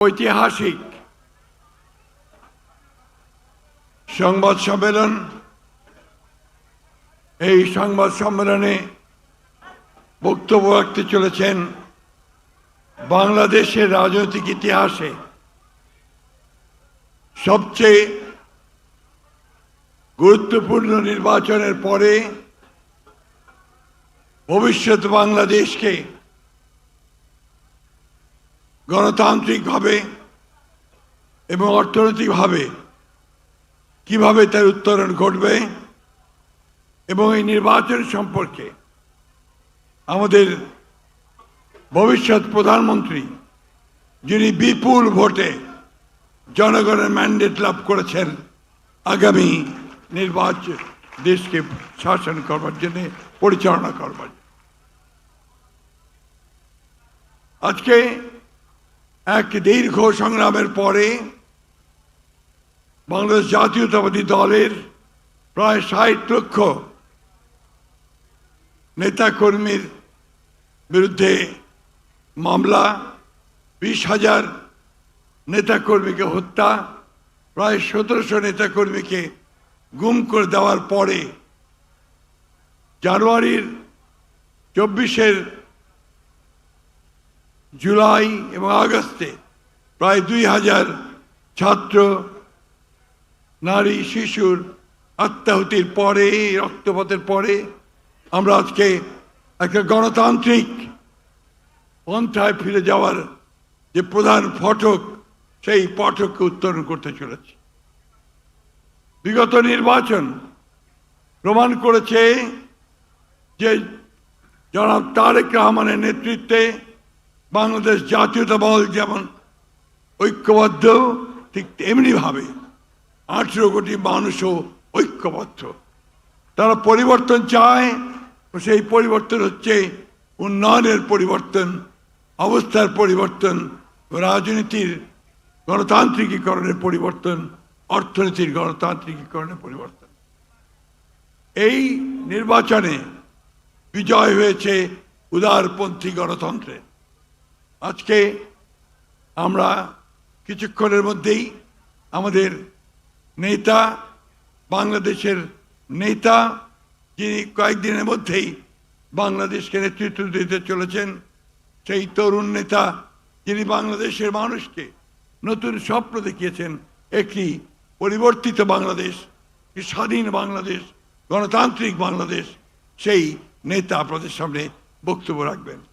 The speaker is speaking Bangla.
ঐতিহাসিক সংবাদ সম্মেলন। এই সংবাদ সম্মেলনে বক্তব্য রাখতে চলেছেন বাংলাদেশের রাজনৈতিক ইতিহাসে সবচেয়ে গুরুত্বপূর্ণ নির্বাচনের পরে ভবিষ্যৎ বাংলাদেশকে গণতান্ত্রিকভাবে এবং অর্থনৈতিকভাবে কিভাবে তার উত্তরণ ঘটবে এবং এই নির্বাচন সম্পর্কে আমাদের ভবিষ্যৎ প্রধানমন্ত্রী যিনি বিপুল ভোটে জনগণের ম্যান্ডেট লাভ করেছেন আগামী নির্বাচন দেশকে শাসন করবার জন্য, পরিচালনা করবার জন্য। আজকে এক দীর্ঘ সংগ্রামের পরে বাংলাদেশ জাতীয়তাবাদী দলের প্রায় ৬০ লক্ষ নেতাকর্মীর বিরুদ্ধে মামলা, ২০,০০০ নেতাকর্মীকে হত্যা, প্রায় ১৭০০ নেতাকর্মীকে গুম করে দেওয়ার পরে জানুয়ারির ২৪ জুলাই এবং আগস্টে প্রায় ২,০০০ ছাত্র, নারী, শিশুর আত্মাহুতির পরে, রক্তপাতের পরে আমরা আজকে একটা গণতান্ত্রিক পন্থায় ফিরে যাওয়ার যে প্রধান ফটক, সেই ফটককে উত্তরণ করতে চলেছি। বিগত নির্বাচন প্রমাণ করেছে যে জনাব তারেক রহমানের নেতৃত্বে বাংলাদেশ জাতীয়তাবাদ যেমন ঐক্যবদ্ধ, ঠিক তেমনিভাবে 18 কোটি মানুষও ঐক্যবদ্ধ। তারা পরিবর্তন চায়, সেই পরিবর্তন হচ্ছে উন্নয়নের পরিবর্তন, অবস্থার পরিবর্তন, রাজনীতির গণতান্ত্রিকীকরণের পরিবর্তন, অর্থনীতির গণতান্ত্রিকীকরণের পরিবর্তন। এই নির্বাচনে বিজয় হয়েছে উদারপন্থী গণতন্ত্রের। আজকে আমরা কিছুক্ষণের মধ্যেই আমাদের নেতা, বাংলাদেশের নেতা, যিনি কয়েকদিনের মধ্যেই বাংলাদেশকে নেতৃত্ব দিতে চলেছেন, সেই তরুণ নেতা যিনি বাংলাদেশের মানুষকে নতুন স্বপ্ন দেখিয়েছেন, একটি পরিবর্তিত বাংলাদেশ, একটি স্বাধীন বাংলাদেশ, গণতান্ত্রিক বাংলাদেশ, সেই নেতা আপনাদের সামনে বক্তব্য রাখবেন।